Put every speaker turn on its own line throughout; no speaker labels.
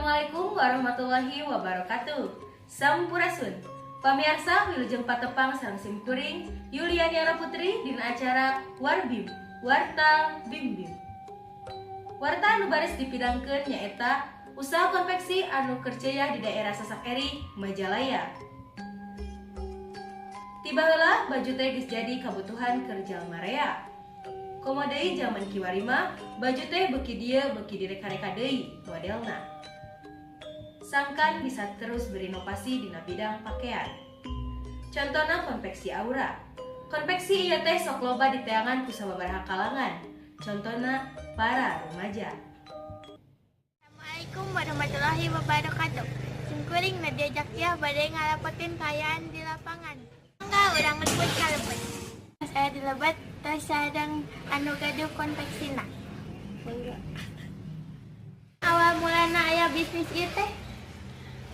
Assalamualaikum warahmatullahi wabarakatuh. Sampurasun. Pamirsa wilujeng patepang sareng simkuring Yuliani Ara Putri dina acara Warbim Warta Bimbim. Warta anu baris dipidangkeun nyaeta usaha konveksi anu kerjaya di daerah Sasak Eri, Majalaya. Tiba heula baju teh geus jadi kabutuhan keur jalma rea. Komo deui zaman kiwari mah baju teh beuki dieu beuki direka-reka deui modelna. Sangkan bisa terus berinovasi dina bidang pakaian. Contohna konveksi aura. Konveksi ieu teh sok loba diteangan ku sababaraha kalangan. Contohna para remaja.
Assalamualaikum warahmatullahi wabarakatuh. Simkuring na diajak ya bade ngalapotin kayaan di lapangan. Enggak, urang ngebut kalebet. Saya dilebat tas sadang anu gaduh konveksina. Awal mulana aya bisnis ieu teh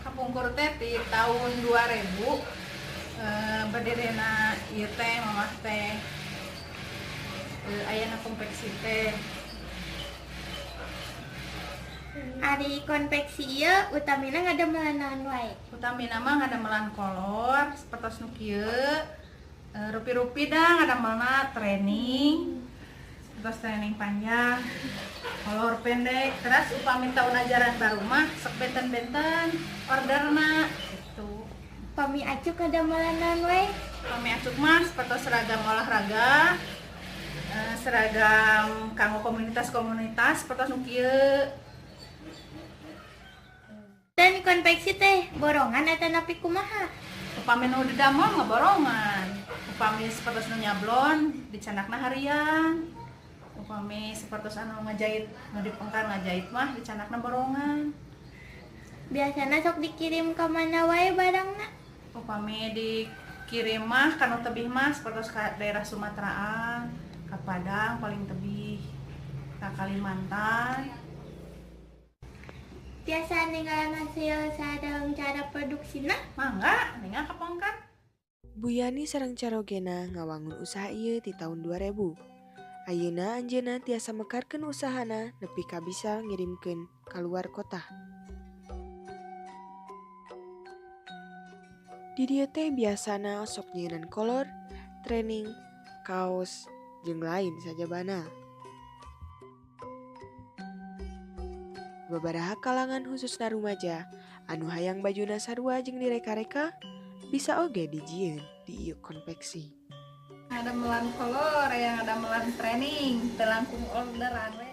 Kapungkur teh di tahun 2000 berdirinya ieu teh mamah teh ayana konveksi teh.
Ari konveksi ieu utamina ngademelan naon wae.
Utamina mah ngadamelan kolor sapertos nu kieu rupi-rupi dah ngadamelna training. Sapertos training panjang, kolor pendek. Terus upami tahun ajaran baru mah sok benten-benten orderna gitu.
Pami acuk ngademelan naon wae.
Kami acuk mah sapertos seragam olahraga, seragam kanggo komunitas-komunitas sapertos nu kieu.
Dan konveksi teh borongan eta napi kumaha?
Upami nu didamel ngaborongan, upami sapertos nu nyablon dicandakna harian, upami sapertos anu ngajait nu dipengkan ngajait mah dicandakna borongan.
Biasana sok dikirim ka mana wae barangna?
Upami dikirim mah kanu tebih mah sapertos ka daerah Sumateraan, ka Padang paling tebih, ka Kalimantan.
Biasa ninggalan hasil sadang cara produksina?
Mangga, ningal kapongkan.
Bu Yani sareng carogena ngawangun usaha ieu di tahun 2000. Ayeuna anjeunna tiasa mekarkeun usahana nepi ka bisa ngirimkeun ka luar kota. Di dieu teh biasana sok nyieunan kolor, training, kaos, jeung lain sajabana. Babaraha kalangan khususna rumaja anu hayang bajuna sarua jeung direka-reka bisa oge dijieun di ieu konveksi.
Ada melan kolor, yang ada melan training, telangkung orderan we.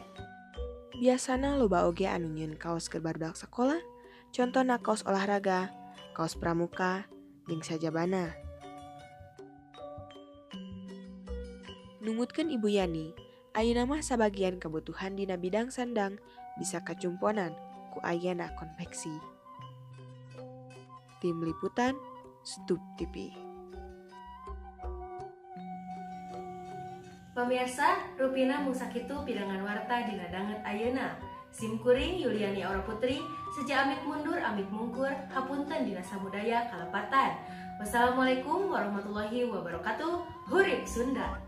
Biasana loba oge anu nyieun kaos keur barudak sakola, contohna kaos olahraga, kaos pramuka, jeung sajabana. Numutkeun Ibu Yani, ayeuna mah sabagian kebutuhan dina bidang sandang bisa kacumponan ku ayana konveksi. Tim Liputan, Stup TV.
Pamirsa, rupina mung sakitu pidangan warta dina danget ayeuna. Simkuring Yuliani Ara Putri, seja amit mundur amit mungkur, hapunten dina samudaya kalapatan. Wassalamualaikum warahmatullahi wabarakatuh. Hurik Sunda.